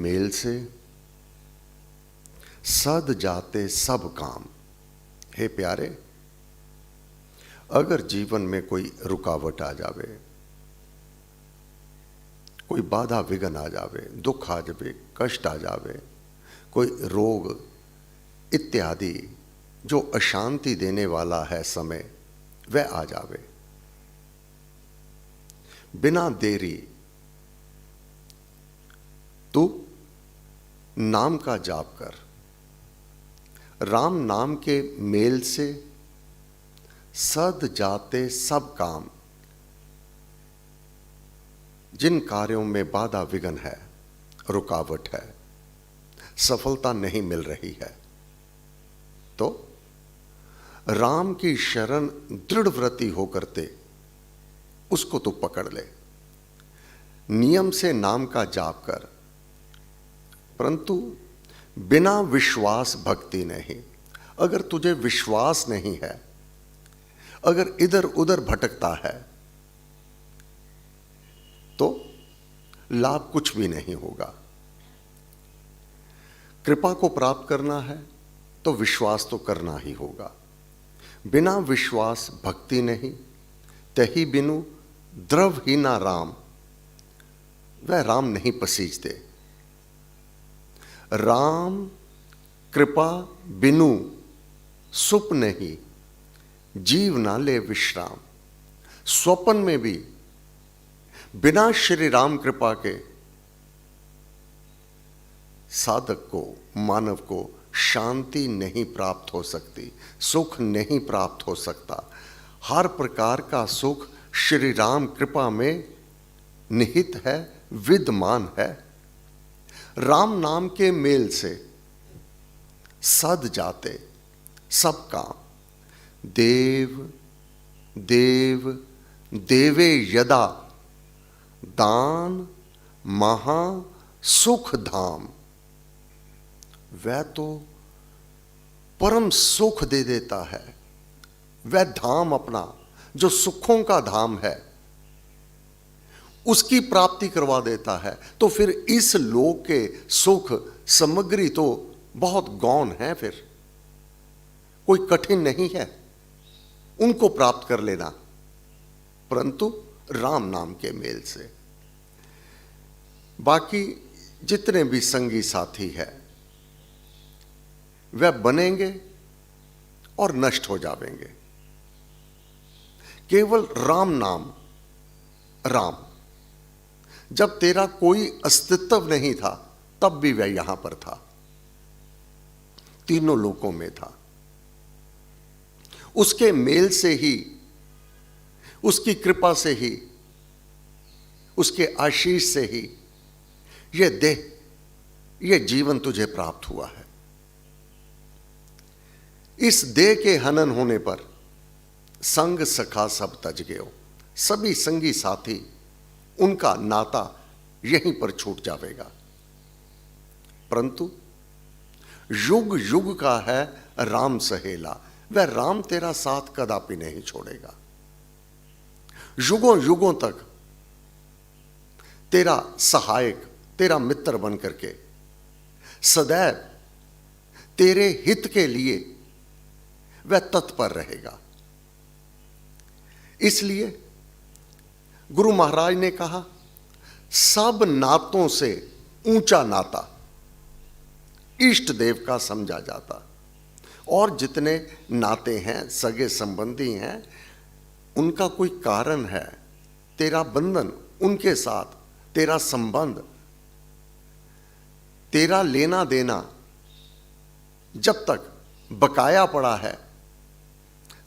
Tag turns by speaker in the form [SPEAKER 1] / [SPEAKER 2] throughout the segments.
[SPEAKER 1] Mail से सद जाते सब काम। हे प्यारे, अगर जीवन में कोई रुकावट आ जावे, कोई बाधा विघ्न आ जावे, दुख आ जावे, कष्ट आ जावे, कोई रोग इत्यादि जो अशांति देने वाला है समय, वह आ जावे, बिना देरी तू नाम का जाप कर। राम नाम के मेल से सद जाते सब काम। जिन कार्यों में बाधा विघ्न है, रुकावट है, सफलता नहीं मिल रही है, तो राम की शरण दृढ़ व्रती होकर उसको तो पकड़ ले। नियम से नाम का जाप कर, परंतु बिना विश्वास भक्ति नहीं। अगर तुझे विश्वास नहीं है, अगर इधर उधर भटकता है, तो लाभ कुछ भी नहीं होगा। कृपा को प्राप्त करना है तो विश्वास तो करना ही होगा। बिना विश्वास भक्ति नहीं। तही बिनु द्रव ही ना राम। वह राम नहीं पसीजते। राम कृपा बिनु सुप नहीं, जीव ना ले विश्राम। स्वप्न में भी बिना श्री राम कृपा के साधक को, मानव को शांति नहीं प्राप्त हो सकती, सुख नहीं प्राप्त हो सकता। हर प्रकार का सुख श्री राम कृपा में निहित है, विद्यमान है। राम नाम के मेल से सद जाते सब काम। देव देव देवे यदा, दान महा सुख धाम। वह तो परम सुख दे देता है। वह धाम अपना जो सुखों का धाम है, उसकी प्राप्ति करवा देता है। तो फिर इस लोक के सुख सामग्री तो बहुत गौण है, फिर कोई कठिन नहीं है उनको प्राप्त कर लेना, परंतु राम नाम के मेल से। बाकी जितने भी संगी साथी है, वह बनेंगे और नष्ट हो जाएंगे। केवल राम नाम, राम। जब तेरा कोई अस्तित्व नहीं था, तब भी वह यहां पर था, तीनों लोकों में था। उसके मेल से ही, उसकी कृपा से ही, उसके आशीष से ही यह देह, यह जीवन तुझे प्राप्त हुआ है। इस देह के हनन होने पर संग सखा सब तज गयो। सभी संगी साथी, उनका नाता यहीं पर छूट जाएगा। परंतु युग युग का है राम सहेला। वह राम तेरा साथ कदापि नहीं छोड़ेगा। युगों युगों तक तेरा सहायक, तेरा मित्र बन करके सदैव तेरे हित के लिए वह तत्पर रहेगा। इसलिए गुरु महाराज ने कहा, सब नातों से ऊंचा नाता इष्ट देव का समझा जाता। और जितने नाते हैं, सगे संबंधी हैं, उनका कोई कारण है। तेरा बंधन उनके साथ, तेरा संबंध, तेरा लेना देना जब तक बकाया पड़ा है,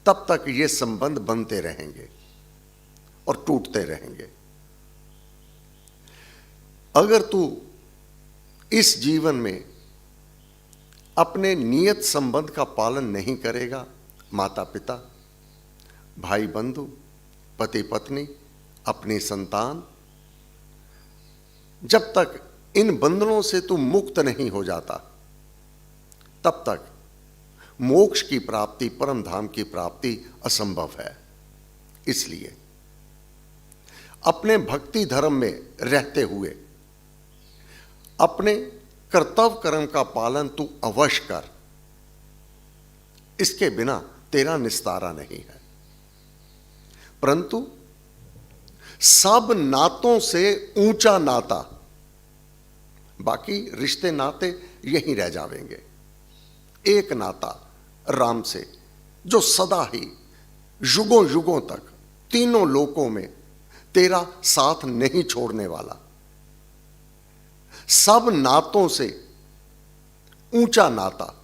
[SPEAKER 1] तब तक ये संबंध बनते रहेंगे और टूटते रहेंगे। अगर तू इस जीवन में अपने नियत संबंध का पालन नहीं करेगा, माता पिता, भाई बंधु, पति पत्नी, अपनी संतान, जब तक इन बंधनों से तू मुक्त नहीं हो जाता, तब तक मोक्ष की प्राप्ति, परम धाम की प्राप्ति असंभव है। इसलिए अपने भक्ति धर्म में रहते हुए अपने कर्तव्य कर्म का पालन तू अवश्य कर, इसके बिना तेरा निस्तारा नहीं है। परंतु सब नातों से ऊंचा नाता, बाकी रिश्ते नाते यहीं रह जावेंगे, एक नाता राम से जो सदा ही युगों युगों तक तीनों लोकों में तेरा साथ नहीं छोड़ने वाला, सब नातों से ऊंचा नाता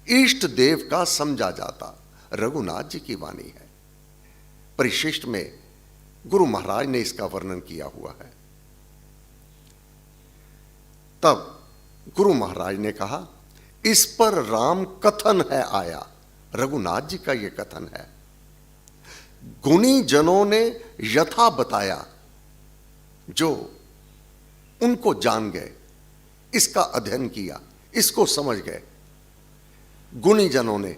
[SPEAKER 1] इष्ट देव का समझा जाता। रघुनाथ जी की वाणी है। परिशिष्ट में गुरु महाराज ने इसका वर्णन किया हुआ है। तब गुरु महाराज ने कहा, इस पर राम कथन है आया। रघुनाथ जी का यह कथन है। गुणी जनों ने यथा बताया, जो उनको जान गए, इसका अध्ययन किया, इसको समझ गए, गुणी जनों ने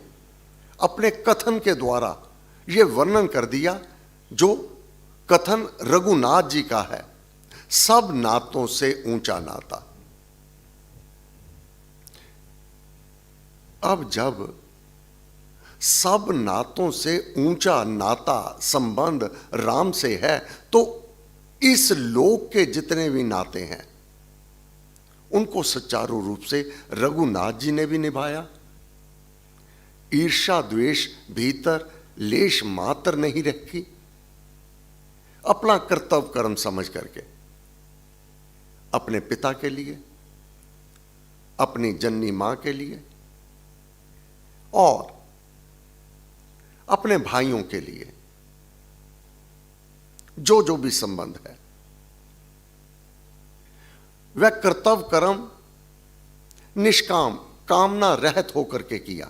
[SPEAKER 1] अपने कथन के द्वारा यह वर्णन कर दिया जो कथन रघुनाथ जी का है, सब नातों से ऊंचा नाता। अब जब सब नातों से ऊंचा नाता संबंध राम से है, तो इस लोक के जितने भी नाते हैं उनको सुचारू रूप से रघुनाथ जी ने भी निभाया। ईर्ष्या द्वेष भीतर लेश मात्र नहीं रखी। अपना कर्तव्य कर्म समझ करके अपने पिता के लिए, अपनी जननी मां के लिए और अपने भाइयों के लिए जो जो भी संबंध है, वह कर्तव्य कर्म निष्काम कामना रहित होकर के किया।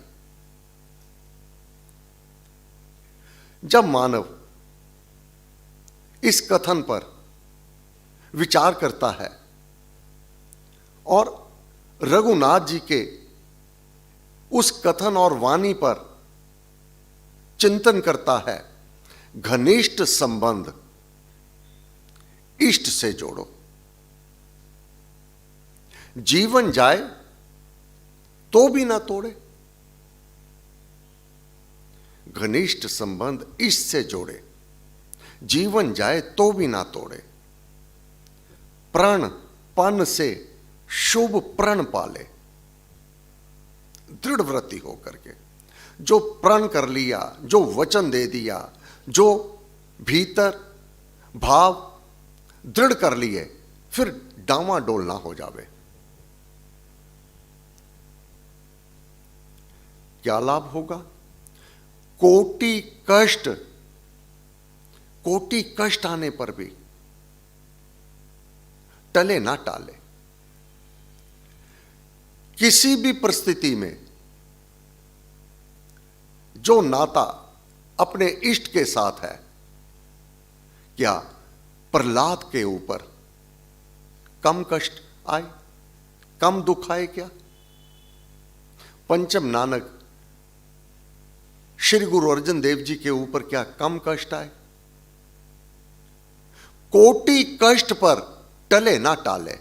[SPEAKER 1] जब मानव इस कथन पर विचार करता है और रघुनाथ जी के उस कथन और वाणी पर चिंतन करता है, घनिष्ठ संबंध इष्ट से जोड़ो, जीवन जाए तो भी ना तोड़े। घनिष्ठ संबंध इष्ट से जोड़े, जीवन जाए तो भी ना तोड़े। प्रण पन से शुभ प्रण पाले, दृढ़ व्रति होकर के जो प्रण कर लिया, जो वचन दे दिया, जो भीतर भाव दृढ़ कर लिए, फिर डामाडोल ना हो जावे। क्या लाभ होगा? कोटि कष्ट आने पर भी टले ना टाले। किसी भी परिस्थिति में जो नाता अपने इष्ट के साथ है, क्या प्रहलाद के ऊपर कम कष्ट आए, कम दुख आए क्या? पंचम नानक श्री गुरु अर्जन देव जी के ऊपर क्या कम कष्ट आए? कोटि कष्ट पर टले ना टाले।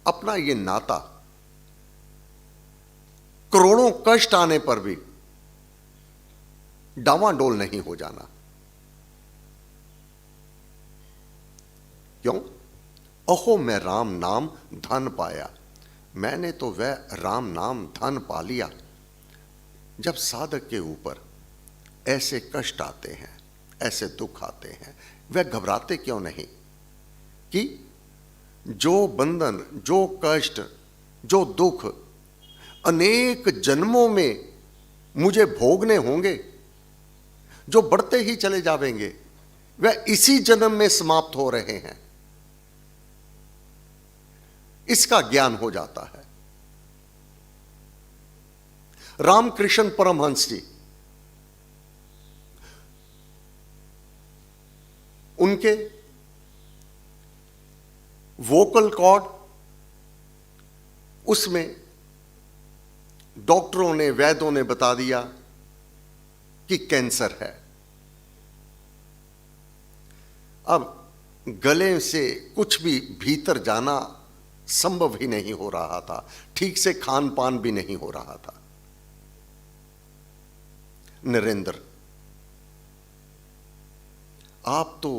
[SPEAKER 1] अपना ये नाता करोड़ों कष्ट आने पर भी डावाडोल नहीं हो जाना। क्यों? अहो मैं राम नाम धन पाया। मैंने तो वह राम नाम धन पा लिया। जब साधक के ऊपर ऐसे कष्ट आते हैं, ऐसे दुख आते हैं, वह घबराते क्यों नहीं कि जो बंधन, जो कष्ट, जो दुख अनेक जन्मों में मुझे भोगने होंगे, जो बढ़ते ही चले जावेंगे, वह इसी जन्म में समाप्त हो रहे हैं, इसका ज्ञान हो जाता है। रामकृष्ण परमहंस जी, उनके वोकल कॉर्ड, उसमें डॉक्टरों ने, वैद्यों ने बता दिया कि कैंसर है। अब गले से कुछ भी भीतर जाना संभव ही नहीं हो रहा था, ठीक से खान पान भी नहीं हो रहा था। नरेंद्र, आप तो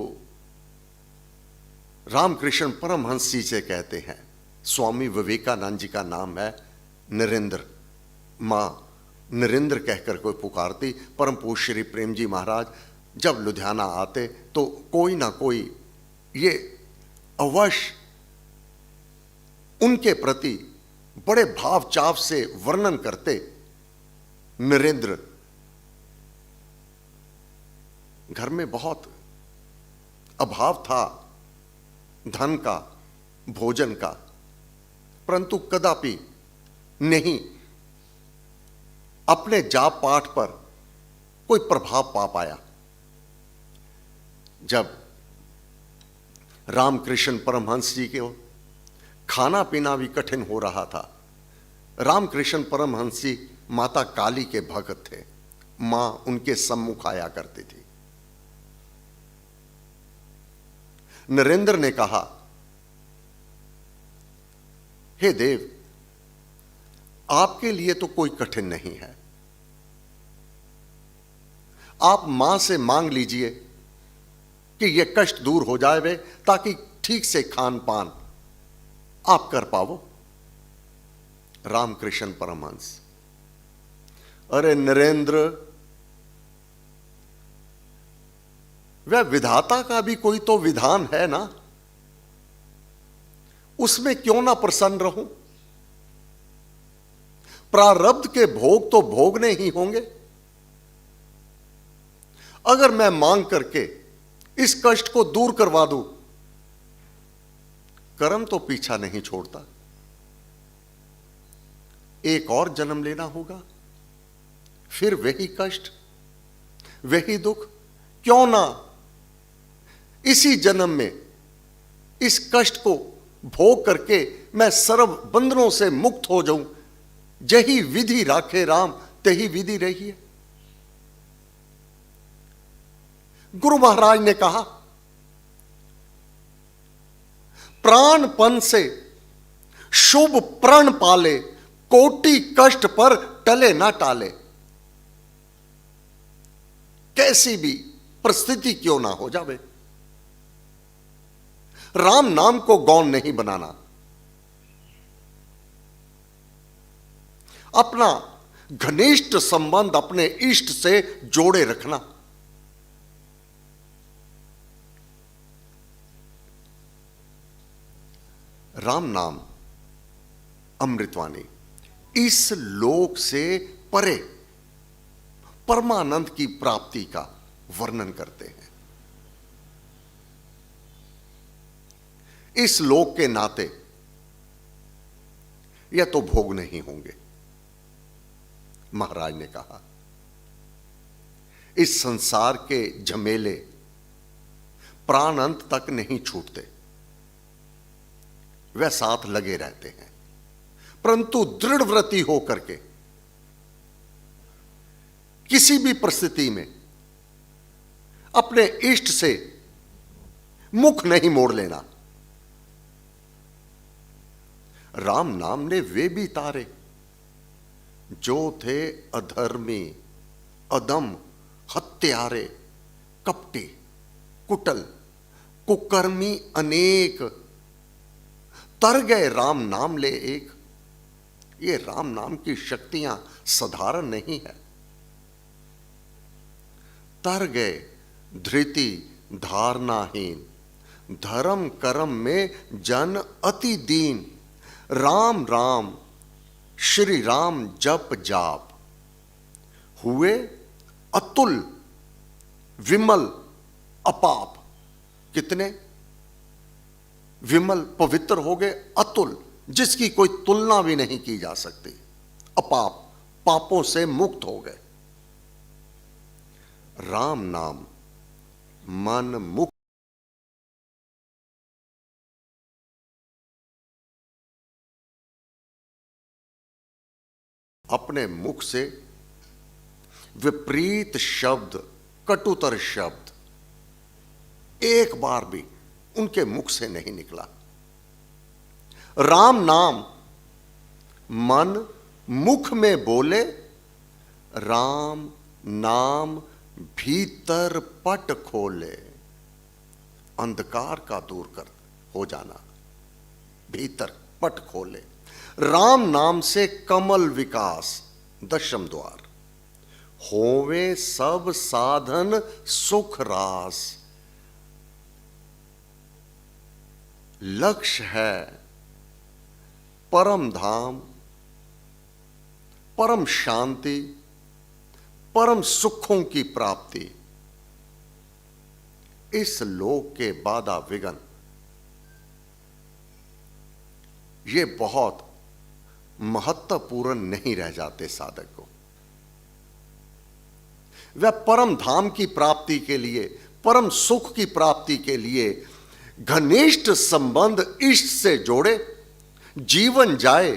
[SPEAKER 1] रामकृष्ण परमहंस जी से कहते हैं, स्वामी विवेकानंद जी का नाम है नरेंद्र, मां नरेंद्र कहकर कोई पुकारती। परम पूज्य श्री प्रेम जी महाराज जब लुधियाना आते तो कोई ना कोई ये अवश्य उनके प्रति बड़े भाव चाव से वर्णन करते। नरेंद्र, घर में बहुत अभाव था धन का, भोजन का, परंतु कदापि नहीं अपने जाप पाठ पर कोई प्रभाव पा पाया। जब रामकृष्ण परमहंस जी के खाना पीना भी कठिन हो रहा था, रामकृष्ण परमहंस जी माता काली के भक्त थे, मां उनके सम्मुख आया करती थी। नरेंद्र ने कहा, हे देव, आपके लिए तो कोई कठिन नहीं है, आप मां से मांग लीजिए कि यह कष्ट दूर हो जाए वे, ताकि ठीक से खान पान आप कर पाओ। रामकृष्ण परमहंस, अरे नरेंद्र, वह विधाता का भी कोई तो विधान है ना, उसमें क्यों ना प्रसन्न रहूं? प्रारब्ध के भोग तो भोगने ही होंगे। अगर मैं मांग करके इस कष्ट को दूर करवा दूं, कर्म तो पीछा नहीं छोड़ता, एक और जन्म लेना होगा, फिर वही कष्ट, वही दुख। क्यों ना इसी जन्म में इस कष्ट को भोग करके मैं सर्व बंधनों से मुक्त हो जाऊं। जही विधि राखे राम, तही विधि रही है। गुरु महाराज ने कहा, प्राणपन से शुभ प्रण पाले, कोटि कष्ट पर टले ना टाले। कैसी भी परिस्थिति क्यों ना हो जावे, राम नाम को गौण नहीं बनाना, अपना घनिष्ठ संबंध अपने इष्ट से जोड़े रखना। राम नाम अमृतवाणी इस लोक से परे परमानंद की प्राप्ति का वर्णन करते हैं। इस लोक के नाते यह तो भोग नहीं होंगे। महाराज ने कहा, इस संसार के झमेले प्राणांत तक नहीं छूटते, वह साथ लगे रहते हैं, परंतु दृढ़ व्रती होकर के किसी भी परिस्थिति में अपने इष्ट से मुख नहीं मोड़ लेना। राम नाम ने वे भी तारे जो थे अधर्मी, अदम, हत्यारे, कपटी, कुटल, कुकर्मी अनेक, तर गए राम नाम ले एक। ये राम नाम की शक्तियां साधारण नहीं है। तर गए धृति धारणाहीन, धर्म कर्म में जन अति दीन। राम राम श्री राम जप जाप, हुए अतुल विमल अपाप। कितने विमल पवित्र हो गए, अतुल जिसकी कोई तुलना भी नहीं की जा सकती, अपाप पापों से मुक्त हो गए। राम नाम मन मुक्त, अपने मुख से विपरीत शब्द, कटुतर शब्द एक बार भी उनके मुख से नहीं निकला। राम नाम मन मुख में बोले, राम नाम भीतर पट खोले। अंधकार का दूर कर हो जाना, भीतर पट खोले। राम नाम से कमल विकास, दशम द्वार। होवे सब साधन सुख रास। लक्ष्य है परम धाम, परम शांति, परम सुखों की प्राप्ति। इस लोक के बाधा विघ्न ये बहुत महत्वपूर्ण नहीं रह जाते साधक को। वह परम धाम की प्राप्ति के लिए, परम सुख की प्राप्ति के लिए घनिष्ठ संबंध इष्ट से जोड़े, जीवन जाए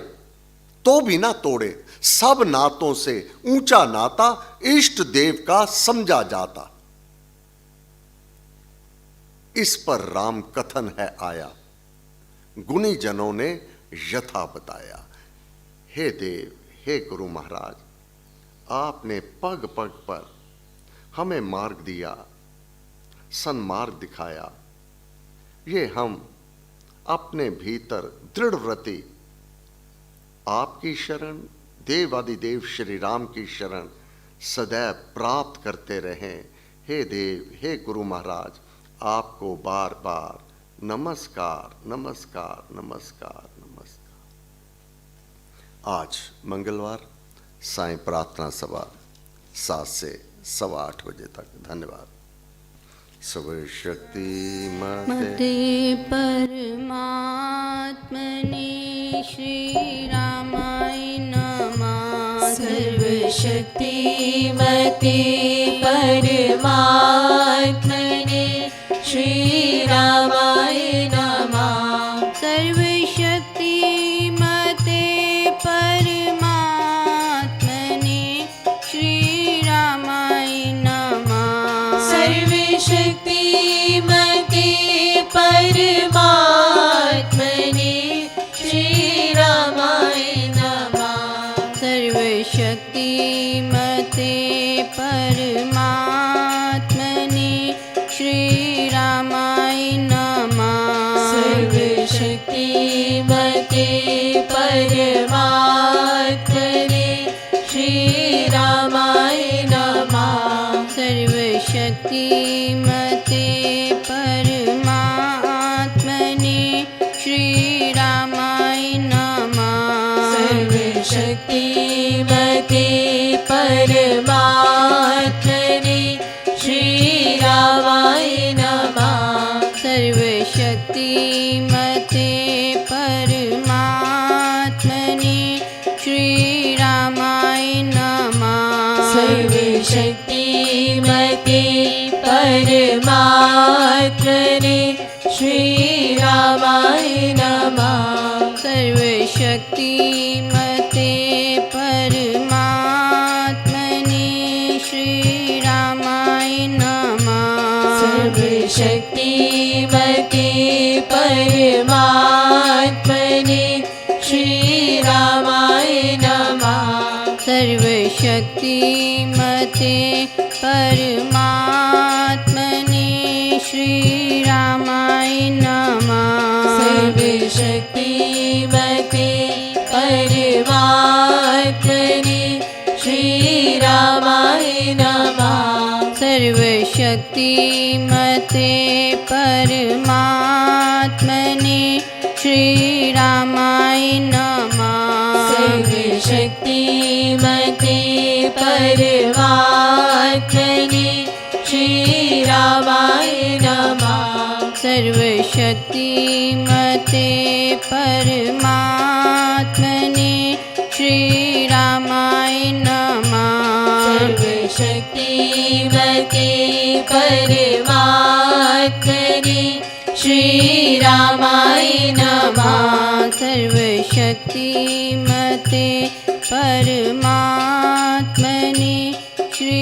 [SPEAKER 1] तो भी ना तोड़े। सब नातों से ऊंचा नाता इष्ट देव का समझा जाता। इस पर राम कथन है आया, गुणी जनों ने यथा बताया। हे देव, हे गुरु महाराज, आपने पग पग पर हमें मार्ग दिया, सन्मार्ग दिखाया। ये हम अपने भीतर दृढ़ व्रति आपकी शरण, देवादिदेव श्री राम की शरण सदैव प्राप्त करते रहें। हे देव, हे गुरु महाराज, आपको बार बार नमस्कार, नमस्कार, नमस्कार, नमस्कार। आज मंगलवार सायं प्रार्थना सभा 7 से 8:15 बजे तक। धन्यवाद। सर्व शक्ति मते
[SPEAKER 2] परमात्मने श्री रामाय नमः।
[SPEAKER 3] सर्व शक्ति मते परमात्मने श्री रामाय नमः।
[SPEAKER 2] सर्व शक्ति मते परमात्मने श्री रामाय नमः।
[SPEAKER 3] सर्व शक्ति मते परमात्मने श्री रामाय नमः।
[SPEAKER 2] सर्व शक्ति मते परमात्मने श्री रामाय नमः।
[SPEAKER 3] सर्व शक्ति मते परमात्मने श्री रामाय नमः।
[SPEAKER 2] सर्व शक्ति मते परमात्मने श्री रामाय नमः।
[SPEAKER 3] सर्व शक्ति मते परमात्मने श्री रामाय नमः।
[SPEAKER 2] सर्व शक्ति मते परमात्मने श्री रामाय नमः।
[SPEAKER 3] सर्व शक्ति मते परमात्मने श्री रामाय नमः।
[SPEAKER 2] सर्व शक्ति मते परमात्मने श्री रामाय नमः।
[SPEAKER 3] सर्व शक्ति मते परमात्मने श्री रामाय नमः।
[SPEAKER 2] सर्व शक्ति मते परमात्मने श्री रामाय नमः।
[SPEAKER 3] सर्व शक्ति मते परमात्मने श्री रामाय नमः।
[SPEAKER 2] सर्व शक्ति मते परमात्मने श्री रामाय नमः।
[SPEAKER 3] सर्व शक्ति मते परमात्मने श्री रामाय नमः।
[SPEAKER 2] सर्व शक्ति मते परमात्मने श्री रामाय नमः।
[SPEAKER 3] सर्व शक्ति मते परमात्मने श्री रामाय नमः।
[SPEAKER 2] सर्व शक्ति मते परमात्मने श्री